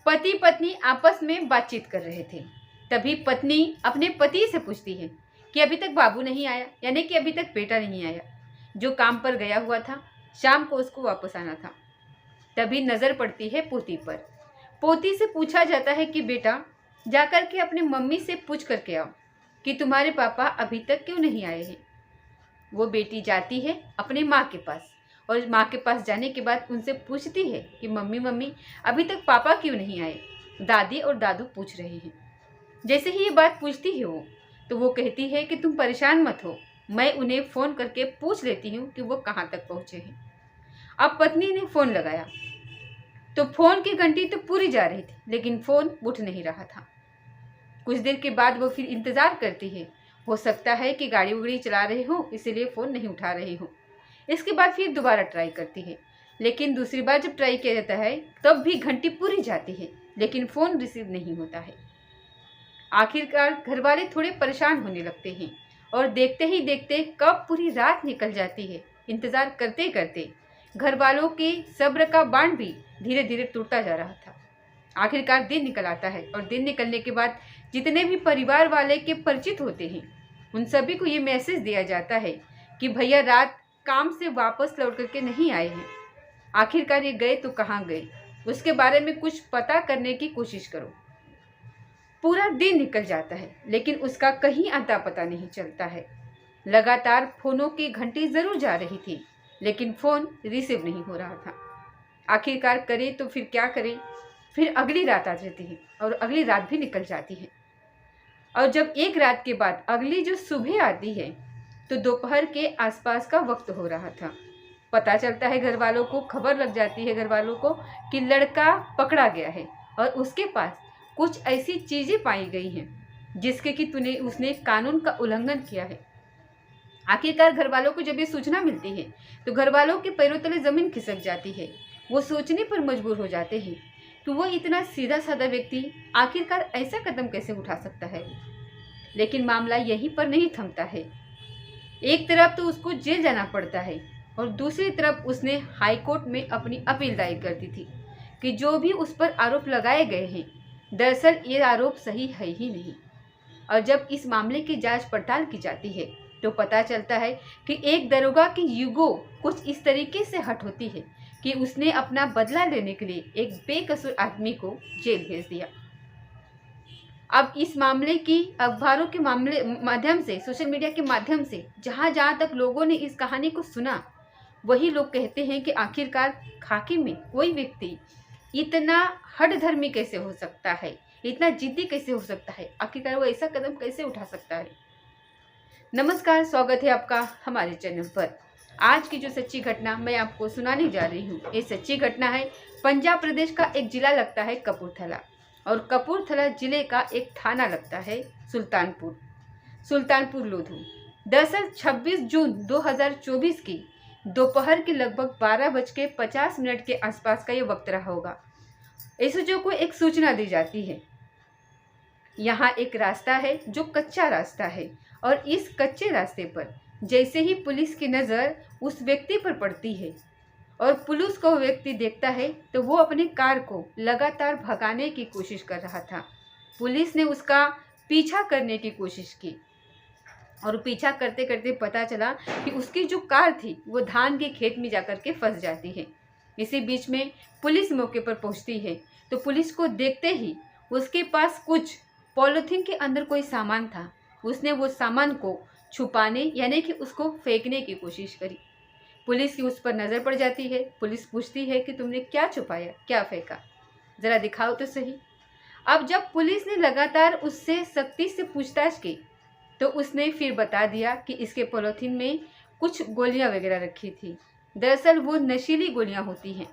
पति पत्नी आपस में बातचीत कर रहे थे। तभी पत्नी अपने पति से पूछती है कि अभी तक बाबू नहीं आया, यानी कि अभी तक बेटा नहीं आया, जो काम पर गया हुआ था, शाम को उसको वापस आना था। तभी नजर पड़ती है पोती पर। पोती से पूछा जाता है कि बेटा जाकर के अपनी मम्मी से पूछ करके आओ कि तुम्हारे पापा अभी तक क्यों नहीं आए हैं। वो बेटी जाती है अपने माँ के पास और माँ के पास जाने के बाद उनसे पूछती है कि मम्मी मम्मी अभी तक पापा क्यों नहीं आए। दादी और दादू पूछ रहे हैं। जैसे ही ये बात पूछती है वो, तो वो कहती है कि तुम परेशान मत हो, मैं उन्हें फ़ोन करके पूछ लेती हूँ कि वो कहाँ तक पहुँचे हैं। अब पत्नी ने फ़ोन लगाया तो फ़ोन की घंटी तो पूरी जा रही थी, लेकिन फ़ोन उठ नहीं रहा था। कुछ देर के बाद वो फिर इंतज़ार करती है। हो सकता है कि गाड़ी उगड़ी चला रहे हो, इसीलिए फ़ोन नहीं उठा रहे हो। इसके बाद फिर दोबारा ट्राई करती है, लेकिन दूसरी बार जब ट्राई किया जाता है तब भी घंटी पूरी जाती है, लेकिन फ़ोन रिसीव नहीं होता है। आखिरकार घर वाले थोड़े परेशान होने लगते हैं और देखते ही देखते कब पूरी रात निकल जाती है। इंतज़ार करते करते घर वालों के सब्र का बांध भी धीरे धीरे टूटता जा रहा था। आखिरकार दिन निकल आता है और दिन निकलने के बाद जितने भी परिवार वाले के परिचित होते हैं उन सभी को ये मैसेज दिया जाता है कि भैया रात काम से वापस लौट करके नहीं आए हैं। आखिरकार ये गए तो कहाँ गए, उसके बारे में कुछ पता करने की कोशिश करो। पूरा दिन निकल जाता है लेकिन उसका कहीं अता पता नहीं चलता है। लगातार फोनों की घंटी जरूर जा रही थी, लेकिन फ़ोन रिसीव नहीं हो रहा था। आखिरकार करे तो फिर क्या करे। फिर अगली रात आ जाती है और अगली रात भी निकल जाती है। और जब एक रात के बाद अगली जो सुबह आती है तो दोपहर के आसपास का वक्त हो रहा था। पता चलता है घर वालों को, खबर लग जाती है घर वालों को कि लड़का पकड़ा गया है और उसके पास कुछ ऐसी चीज़ें पाई गई हैं जिसके कि उसने कानून का उल्लंघन किया है। आखिरकार घर वालों को जब ये सूचना मिलती है तो घर वालों के पैरों तले ज़मीन खिसक जाती है। वो सोचने पर मजबूर हो जाते हैं कि वो इतना सीधा साधा व्यक्ति आखिरकार ऐसा कदम कैसे उठा सकता है। लेकिन मामला यहीं पर नहीं थमता है। एक तरफ तो उसको जेल जाना पड़ता है और दूसरी तरफ उसने हाई कोर्ट में अपनी अपील दायर कर दी थी कि जो भी उस पर आरोप लगाए गए हैं दरअसल ये आरोप सही है ही नहीं। और जब इस मामले की जांच पड़ताल की जाती है तो पता चलता है कि एक दरोगा की ईगो कुछ इस तरीके से हट होती है कि उसने अपना बदला लेने के लिए एक बेकसूर आदमी को जेल भेज दिया। अब इस मामले की अखबारों के माध्यम से, सोशल मीडिया के माध्यम से जहाँ तक लोगों ने इस कहानी को सुना, वही लोग कहते हैं कि आखिरकार खाकी में कोई व्यक्ति इतना हठधर्मी कैसे हो सकता है, इतना जिद्दी कैसे हो सकता है, आखिरकार वो ऐसा कदम कैसे उठा सकता है। नमस्कार, स्वागत है आपका हमारे चैनल पर। आज की जो सच्ची घटना मैं आपको सुनाने जा रही हूँ, ये सच्ची घटना है पंजाब प्रदेश का एक जिला लगता है कपूरथला, और कपूरथला जिले का एक थाना लगता है सुल्तानपुर लोधी। दरअसल 26 जून 2024 की दोपहर के लगभग 12:50 के आसपास का ये वक्त रहा होगा। एसएचओ को एक सूचना दी जाती है। यहाँ एक रास्ता है जो कच्चा रास्ता है और इस कच्चे रास्ते पर जैसे ही पुलिस की नज़र उस व्यक्ति पर पड़ती है और पुलिस को व्यक्ति देखता है तो वो अपनी कार को लगातार भगाने की कोशिश कर रहा था। पुलिस ने उसका पीछा करने की कोशिश की और पीछा करते करते पता चला कि उसकी जो कार थी वो धान के खेत में जाकर के फंस जाती है। इसी बीच में पुलिस मौके पर पहुंचती है तो पुलिस को देखते ही उसके पास कुछ पॉलीथीन के अंदर कोई सामान था। उसने वो सामान को छुपाने यानी कि उसको फेंकने की कोशिश करी। पुलिस की उस पर नज़र पड़ जाती है। पुलिस पूछती है कि तुमने क्या छुपाया, क्या फेंका, ज़रा दिखाओ तो सही। अब जब पुलिस ने लगातार उससे सख्ती से पूछताछ की तो उसने फिर बता दिया कि इसके पॉलीथीन में कुछ गोलियां वगैरह रखी थी। दरअसल वो नशीली गोलियां होती हैं।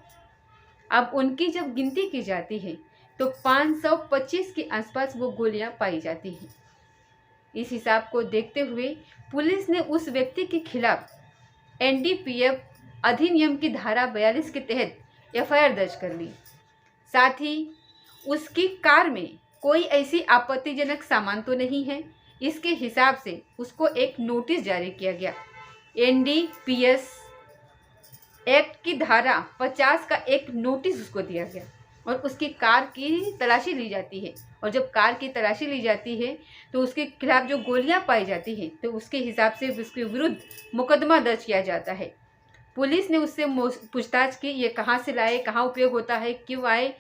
अब उनकी जब गिनती की जाती है तो 525 के आसपास वो गोलियां पाई जाती हैं। इस हिसाब को देखते हुए पुलिस ने उस व्यक्ति के खिलाफ एनडीपीएस अधिनियम की धारा 42 के तहत एफआईआर दर्ज कर ली। साथ ही उसकी कार में कोई ऐसी आपत्तिजनक सामान तो नहीं है, इसके हिसाब से उसको एक नोटिस जारी किया गया। एनडीपीएस एक्ट की धारा 50 का एक नोटिस उसको दिया गया और उसकी कार की तलाशी ली जाती है। और जब कार की तलाशी ली जाती है तो उसके खिलाफ जो गोलियां पाई जाती हैं तो उसके हिसाब से उसके विरुद्ध मुकदमा दर्ज किया जाता है। पुलिस ने उससे पूछताछ की, ये कहाँ से लाए, कहाँ उपयोग होता है, क्यों आए,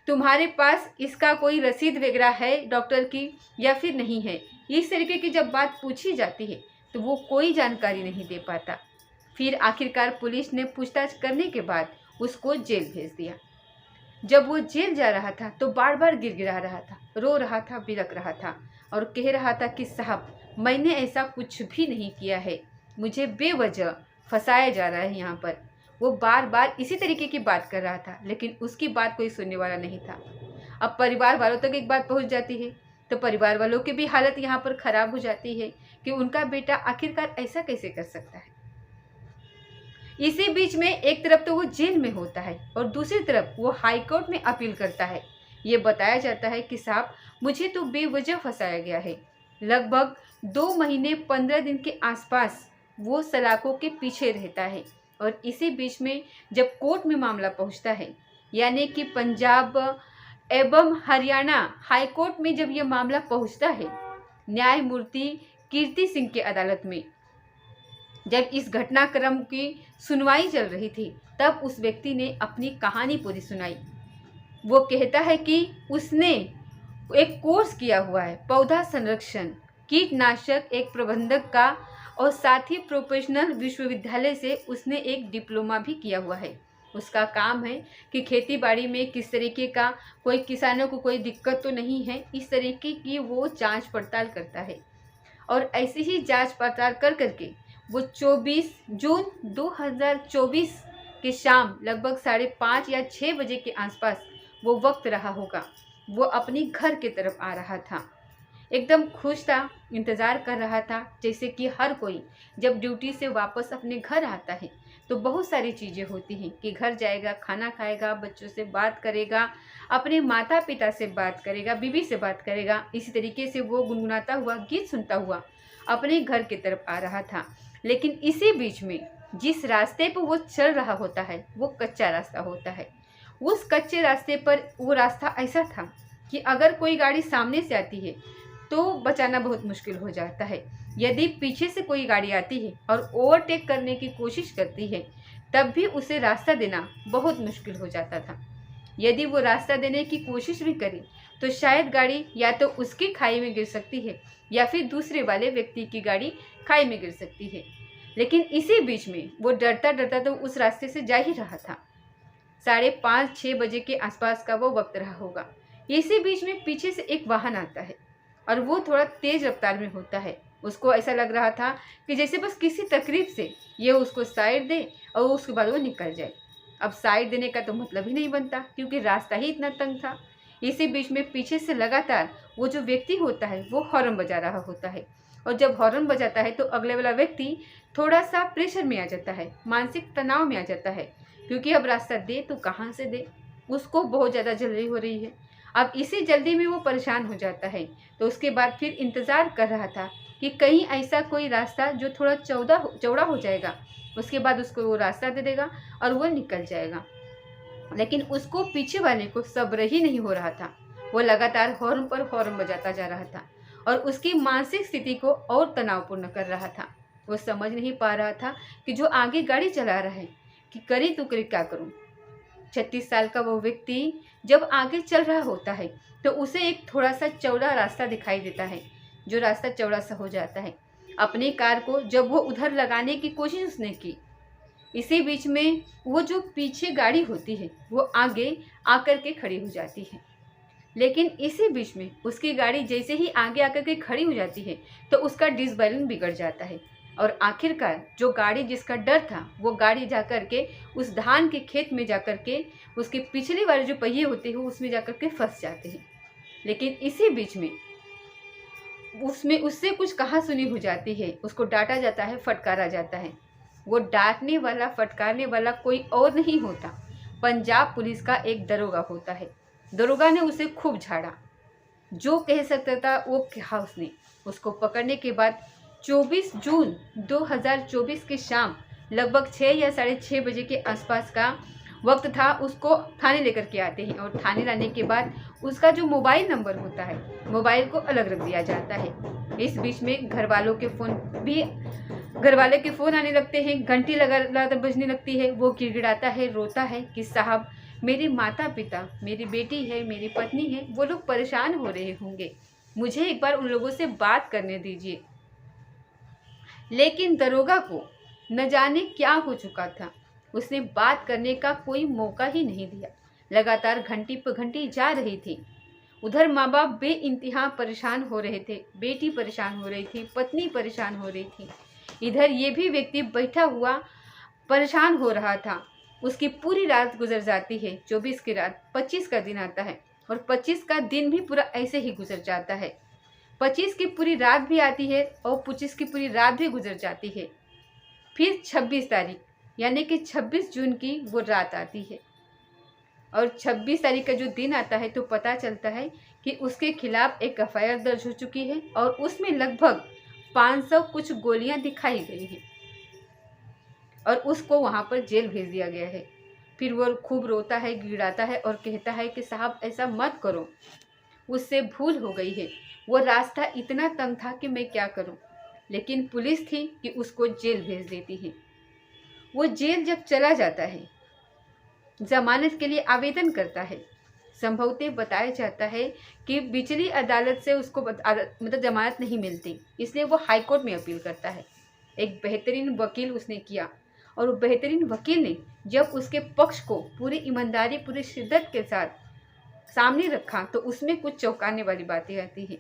तुम्हारे पास इसका कोई रसीद वगैरह है डॉक्टर की या फिर नहीं है। इस तरीके की जब बात पूछी जाती है तो वो कोई जानकारी नहीं दे पाता। फिर आखिरकार पुलिस ने पूछताछ करने के बाद उसको जेल भेज दिया। जब वो जेल जा रहा था तो बार बार गिड़गिड़ा रहा था, रो रहा था, बिलख रहा था और कह रहा था कि साहब मैंने ऐसा कुछ भी नहीं किया है, मुझे बेवजह फंसाया जा रहा है यहाँ पर। वो बार बार इसी तरीके की बात कर रहा था, लेकिन उसकी बात कोई सुनने वाला नहीं था। अब परिवार वालों तक एक बात पहुँच जाती है तो परिवार वालों की भी हालत यहाँ पर ख़राब हो जाती है कि उनका बेटा आखिरकार ऐसा कैसे कर सकता है। इसी बीच में एक तरफ तो वो जेल में होता है और दूसरी तरफ वो हाई कोर्ट में अपील करता है। ये बताया जाता है कि साहब मुझे तो बेवजह फंसाया गया है। लगभग 2 महीने 15 दिन के आसपास वो सलाखों के पीछे रहता है। और इसी बीच में जब कोर्ट में मामला पहुंचता है, यानी कि पंजाब एवं हरियाणा हाई कोर्ट में जब ये मामला पहुंचता है, न्यायमूर्ति कीर्ति सिंह की अदालत में, जब इस घटनाक्रम की सुनवाई चल रही थी, तब उस व्यक्ति ने अपनी कहानी पूरी सुनाई। वो कहता है कि उसने एक कोर्स किया हुआ है पौधा संरक्षण कीटनाशक एक प्रबंधक का, और साथ ही प्रोफेशनल विश्वविद्यालय से उसने एक डिप्लोमा भी किया हुआ है। उसका काम है कि खेती बाड़ी में किस तरीके का कोई किसानों को कोई दिक्कत तो नहीं है, इस तरीके की वो जांच पड़ताल करता है। और ऐसी ही जांच पड़ताल कर करके वो 24 जून 2024 के शाम लगभग 5:30 या 6 बजे के आसपास वो वक्त रहा होगा, वो अपनी घर की तरफ आ रहा था। एकदम खुश था, इंतज़ार कर रहा था, जैसे कि हर कोई जब ड्यूटी से वापस अपने घर आता है तो बहुत सारी चीज़ें होती हैं कि घर जाएगा, खाना खाएगा, बच्चों से बात करेगा, अपने माता पिता से बात करेगा, बीवी से बात करेगा। इसी तरीके से वो गुनगुनाता हुआ, गीत सुनता हुआ अपने घर की तरफ आ रहा था। लेकिन इसी बीच में जिस रास्ते पर वो चल रहा होता है वो कच्चा रास्ता होता है। उस कच्चे रास्ते पर वो रास्ता ऐसा था कि अगर कोई गाड़ी सामने से आती है तो बचाना बहुत मुश्किल हो जाता है। यदि पीछे से कोई गाड़ी आती है और ओवरटेक करने की कोशिश करती है तब भी उसे रास्ता देना बहुत मुश्किल हो जाता था। यदि वो रास्ता देने की कोशिश भी करे तो शायद गाड़ी या तो उसकी खाई में गिर सकती है या फिर दूसरे वाले व्यक्ति की गाड़ी खाई में गिर सकती है। लेकिन इसी बीच में वो डरता डरता तो उस रास्ते से जा ही रहा था। 5:30-6 बजे के आसपास का वो वक्त रहा होगा। इसी बीच में पीछे से एक वाहन आता है और वो थोड़ा तेज रफ्तार में होता है। उसको ऐसा लग रहा था कि जैसे बस किसी तकलीफ से ये उसको साइड दे और उसके बाद वो निकल जाए। अब साइड देने का तो मतलब ही नहीं बनता क्योंकि रास्ता ही इतना तंग था। इसी बीच में पीछे से लगातार वो जो व्यक्ति होता है वो हॉर्न बजा रहा होता है, और जब हॉर्न बजाता है तो अगले वाला व्यक्ति थोड़ा सा प्रेशर में आ जाता है, मानसिक तनाव में आ जाता है, क्योंकि अब रास्ता दे तो कहाँ से दे, उसको बहुत ज़्यादा जल्दी हो रही है। अब इसी जल्दी में वो परेशान हो जाता है। तो उसके बाद फिर इंतज़ार कर रहा था कि कहीं ऐसा कोई रास्ता जो थोड़ा चौड़ा हो जाएगा, उसके बाद उसको वो रास्ता दे देगा और वो निकल जाएगा। लेकिन उसको पीछे वाले को सब्र ही नहीं हो रहा था। वो लगातार हॉर्न पर हॉर्न बजाता जा रहा था और उसकी मानसिक स्थिति को और तनावपूर्ण कर रहा था। वो समझ नहीं पा रहा था कि जो आगे गाड़ी चला रहा है कि करी तो करी क्या करूं। 36 साल का वो व्यक्ति जब आगे चल रहा होता है तो उसे एक थोड़ा सा चौड़ा रास्ता दिखाई देता है, जो रास्ता चौड़ा सा हो जाता है। अपनी कार को जब वो उधर लगाने की कोशिश उसने की, इसी बीच में वो जो पीछे गाड़ी होती है वो आगे आकर के खड़ी हो जाती है। लेकिन इसी बीच में उसकी गाड़ी जैसे ही आगे आकर के खड़ी हो जाती है तो उसका डिसबैलेंस बिगड़ जाता है और आखिरकार जो गाड़ी जिसका डर था वो गाड़ी जाकर के उस धान के खेत में जाकर के उसके पिछले वाले जो पहिए होते हैं उसमें जाकर के फंस जाते हैं। लेकिन इसी बीच में उसमें उससे कुछ कहासुनी हो जाती है, उसको डांटा जाता है, फटकारा जाता है। वो डांटने वाला फटकारने वाला कोई और नहीं होता, पंजाब पुलिस का एक दरोगा होता है। दरोगा ने उसे खूब झाड़ा, जो कह सकता था वो कहा उसने। उसको पकड़ने के बाद 24 जून 2024 के शाम लगभग 6 या 6:30 बजे के आसपास का वक्त था उसको थाने लेकर के आते हैं और थाने लाने के बाद उसका जो मोबाइल नंबर होता है, मोबाइल को अलग रख दिया जाता है। इस बीच में घर वाले के फ़ोन आने लगते हैं, घंटी लगातार बजने लगती है। वो गिड़गिड़ाता है, रोता है कि साहब मेरे माता पिता, मेरी बेटी है, मेरी पत्नी है, वो लोग परेशान हो रहे होंगे, मुझे एक बार उन लोगों से बात करने दीजिए। लेकिन दरोगा को न जाने क्या हो चुका था, उसने बात करने का कोई मौका ही नहीं दिया। लगातार घंटी पर घंटी जा रही थी। उधर माँ बाप बेइंतहा परेशान हो रहे थे, बेटी परेशान हो रही थी, पत्नी परेशान हो रही थी। इधर ये भी व्यक्ति बैठा हुआ परेशान हो रहा था। उसकी पूरी रात गुजर जाती है। 24 की रात 25 का दिन आता है और 25 का दिन भी पूरा ऐसे ही गुजर जाता है। 25 की पूरी रात भी आती है और 25 की पूरी रात भी गुजर जाती है। फिर 26 तारीख यानी कि 26 जून की वो रात आती है और 26 तारीख का जो दिन आता है तो पता चलता है कि उसके खिलाफ एक एफआईआर दर्ज हो चुकी है और उसमें लगभग 500 कुछ गोलियां दिखाई गई हैं और उसको वहां पर जेल भेज दिया गया है। फिर वो खूब रोता है, गिड़ाता है और कहता है कि साहब ऐसा मत करो, उससे भूल हो गई है, वो रास्ता इतना तंग था कि मैं क्या करूं। लेकिन पुलिस थी कि उसको जेल भेज देती है। वो जेल जब चला जाता है, जमानत के लिए आवेदन करता है। संभवतः बताया जाता है कि बिचली अदालत से उसको मतलब जमानत नहीं मिलती, इसलिए वो हाई कोर्ट में अपील करता है। एक बेहतरीन वकील उसने किया और वो बेहतरीन वकील ने जब उसके पक्ष को पूरी ईमानदारी, पूरी शिद्दत के साथ सामने रखा तो उसमें कुछ चौंकाने वाली बातें आती हैं।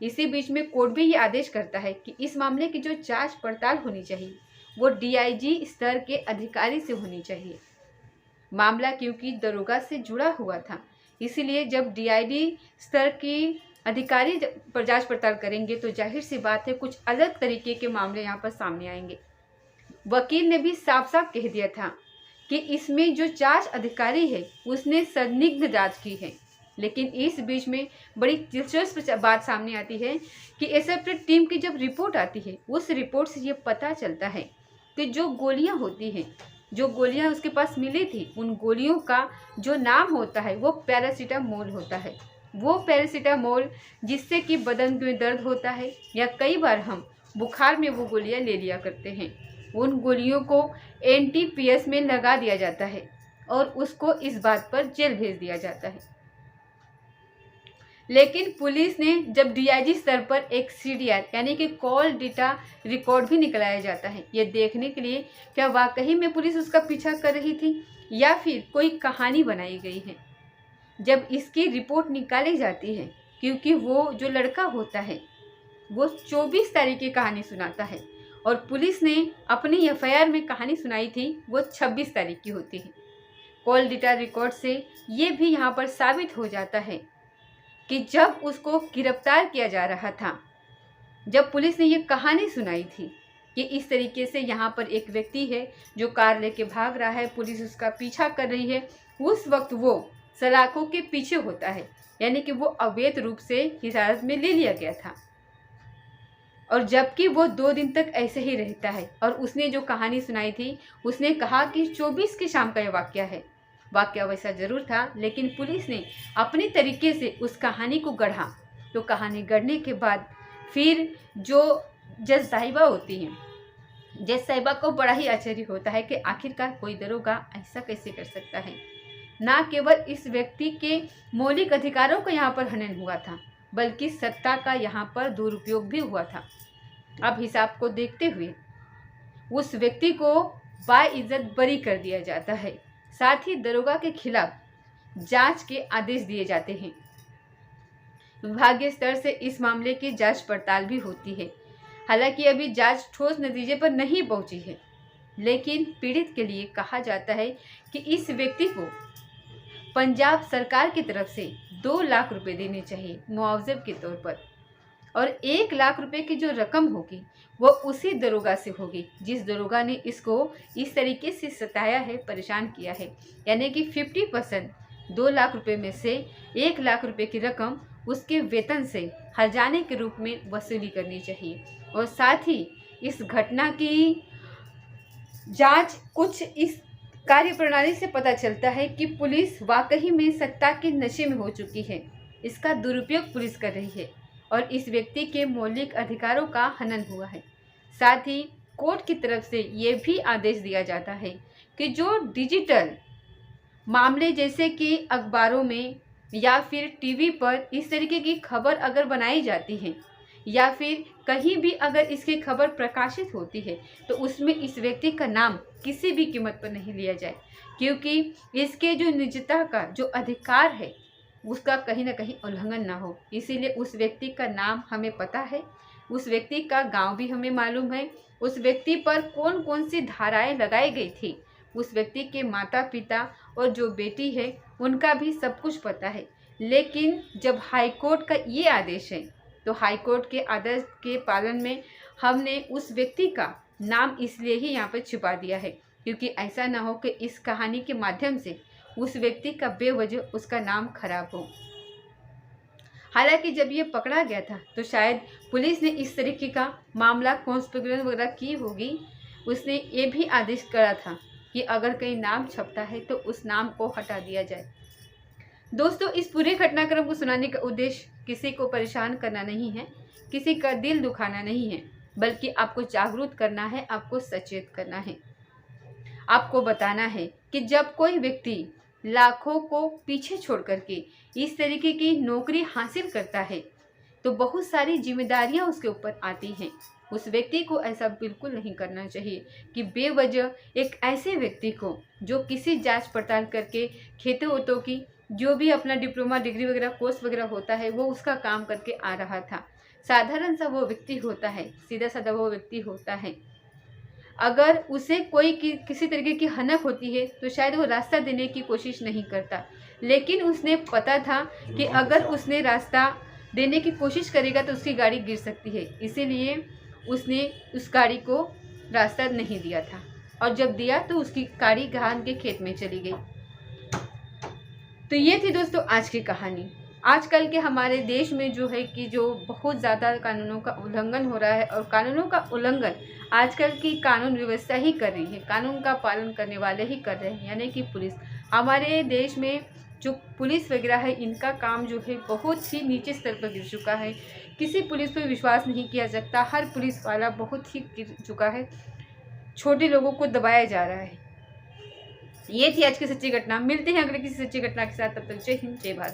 इसी बीच में कोर्ट भी ये आदेश करता है कि इस मामले की जो जांच पड़ताल होनी चाहिए वो डीआईजी स्तर के अधिकारी से होनी चाहिए। मामला क्योंकि दरोगा से जुड़ा हुआ था, इसीलिए जब डीआईजी स्तर की अधिकारी जांच पड़ताल करेंगे तो जाहिर सी बात है कुछ अलग तरीके के मामले यहाँ पर सामने आएंगे। वकील ने भी साफ साफ कह दिया था कि इसमें जो जांच अधिकारी है उसने संदिग्ध जांच की है। लेकिन इस बीच में बड़ी दिलचस्प बात सामने आती है कि एसएसटी टीम की जब रिपोर्ट आती है उस रिपोर्ट से ये पता चलता है कि जो गोलियां होती हैं, जो गोलियां उसके पास मिली थी, उन गोलियों का जो नाम होता है वो पैरासीटामोल होता है। वो पैरासीटामोल जिससे कि बदन में दर्द होता है या कई बार हम बुखार में वो गोलियां ले लिया करते हैं, उन गोलियों को एनटीपीएस में लगा दिया जाता है और उसको इस बात पर जेल भेज दिया जाता है। लेकिन पुलिस ने जब डीआईजी स्तर पर एक सीडीआर यानी कि कॉल डेटा रिकॉर्ड भी निकलाया जाता है, ये देखने के लिए क्या वाकई में पुलिस उसका पीछा कर रही थी या फिर कोई कहानी बनाई गई है। जब इसकी रिपोर्ट निकाली जाती है, क्योंकि वो जो लड़का होता है वो 24 तारीख की कहानी सुनाता है और पुलिस ने अपनी एफआईआर में कहानी सुनाई थी वो 26 तारीख की होती है। कॉल डेटा रिकॉर्ड से ये भी यहाँ पर साबित हो जाता है कि जब उसको गिरफ्तार किया जा रहा था, जब पुलिस ने ये कहानी सुनाई थी कि इस तरीके से यहाँ पर एक व्यक्ति है जो कार लेके भाग रहा है, पुलिस उसका पीछा कर रही है, उस वक्त वो सलाखों के पीछे होता है, यानी कि वो अवैध रूप से हिरासत में ले लिया गया था। और जबकि वो 2 दिन तक ऐसे ही रहता है और उसने जो कहानी सुनाई थी उसने कहा कि 24 की शाम का यह वाकया है। वाकया वैसा जरूर था, लेकिन पुलिस ने अपने तरीके से उस कहानी को गढ़ा। तो कहानी गढ़ने के बाद फिर जो जज साहिबा होती हैं, जज साहिबा को बड़ा ही आश्चर्य होता है कि आखिरकार कोई दरोगा ऐसा कैसे कर सकता है। ना केवल इस व्यक्ति के मौलिक अधिकारों का यहाँ पर हनन हुआ था, बल्कि सत्ता का यहाँ पर दुरुपयोग भी हुआ था। अब हिसाब को देखते हुए उस व्यक्ति को बाइज्जत बरी कर दिया जाता है। साथ ही दरोगा के खिलाफ जांच के आदेश दिए जाते हैं। विभागीय स्तर से इस मामले की जांच पड़ताल भी होती है। हालांकि अभी जांच ठोस नतीजे पर नहीं पहुंची है, लेकिन पीड़ित के लिए कहा जाता है कि इस व्यक्ति को पंजाब सरकार की तरफ से 2 लाख रुपए देने चाहिए मुआवजे के तौर पर, और 1 लाख रुपए की जो रकम होगी वो उसी दरोगा से होगी जिस दरोगा ने इसको इस तरीके से सताया है, परेशान किया है। यानी कि 50% 2 लाख रुपए में से 1 लाख रुपए की रकम उसके वेतन से हर्जाने के रूप में वसूली करनी चाहिए। और साथ ही इस घटना की जांच कुछ इस कार्यप्रणाली से पता चलता है कि पुलिस वाकई में सत्ता के नशे में हो चुकी है। इसका दुरुपयोग पुलिस कर रही है और इस व्यक्ति के मौलिक अधिकारों का हनन हुआ है। साथ ही कोर्ट की तरफ से ये भी आदेश दिया जाता है कि जो डिजिटल मामले जैसे कि अखबारों में या फिर टीवी पर इस तरीके की खबर अगर बनाई जाती है या फिर कहीं भी अगर इसकी खबर प्रकाशित होती है तो उसमें इस व्यक्ति का नाम किसी भी कीमत पर नहीं लिया जाए, क्योंकि इसके जो निजता का जो अधिकार है उसका कहीं ना कहीं उल्लंघन ना हो। इसीलिए उस व्यक्ति का नाम हमें पता है, उस व्यक्ति का गांव भी हमें मालूम है, उस व्यक्ति पर कौन कौन सी धाराएं लगाई गई थी, उस व्यक्ति के माता पिता और जो बेटी है उनका भी सब कुछ पता है। लेकिन जब हाईकोर्ट का ये आदेश है तो हाईकोर्ट के आदेश के पालन में हमने उस व्यक्ति का नाम इसलिए ही यहाँ पर छुपा दिया है, क्योंकि ऐसा ना हो कि इस कहानी के माध्यम से उस व्यक्ति का बेवजह उसका नाम खराब हो। हालांकि जब ये पकड़ा गया था तो शायद पुलिस ने इस तरीके का मामला कॉन्स्पिरेसी वगैरह की होगी, उसने ये भी आदेश करा था कि अगर कहीं नाम छपता है तो उस नाम को हटा दिया जाए। दोस्तों, इस पूरे घटनाक्रम को सुनाने का उद्देश्य किसी को परेशान करना नहीं है, किसी का दिल दुखाना नहीं है, बल्कि आपको जागरूक करना है, आपको सचेत करना है, आपको बताना है कि जब कोई व्यक्ति लाखों को पीछे छोड़ करके इस तरीके की नौकरी हासिल करता है तो बहुत सारी जिम्मेदारियां उसके ऊपर आती हैं। उस व्यक्ति को ऐसा बिल्कुल नहीं करना चाहिए कि बेवजह एक ऐसे व्यक्ति को जो किसी जांच पड़ताल करके खेतों वेतों की जो भी अपना डिप्लोमा डिग्री वगैरह कोर्स वगैरह होता है वो उसका काम करके आ रहा था, साधारण सा वो व्यक्ति होता है, सीधा साधा वो व्यक्ति होता है, अगर उसे कोई किसी तरीके की हनक होती है तो शायद वो रास्ता देने की कोशिश नहीं करता। लेकिन उसने पता था कि अगर उसने रास्ता देने की कोशिश करेगा तो उसकी गाड़ी गिर सकती है, इसीलिए उसने उस गाड़ी को रास्ता नहीं दिया था और जब दिया तो उसकी गाड़ी धान के खेत में चली गई। तो ये थी दोस्तों आज की कहानी। आजकल के हमारे देश में जो है कि जो बहुत ज़्यादा कानूनों का उल्लंघन हो रहा है और कानूनों का उल्लंघन आजकल की कानून व्यवस्था ही कर रही है, कानून का पालन करने वाले ही कर रहे हैं, यानी कि पुलिस। हमारे देश में जो पुलिस वगैरह है इनका काम जो है बहुत ही नीचे स्तर पर गिर चुका है, किसी पुलिस पर विश्वास नहीं किया जाता, हर पुलिस वाला बहुत ही गिर चुका है, छोटे लोगों को दबाया जा रहा है। ये थी आज की सच्ची घटना। मिलते हैं अगले किसी सच्ची घटना के साथ, तब तक जय हिंद जय भारत।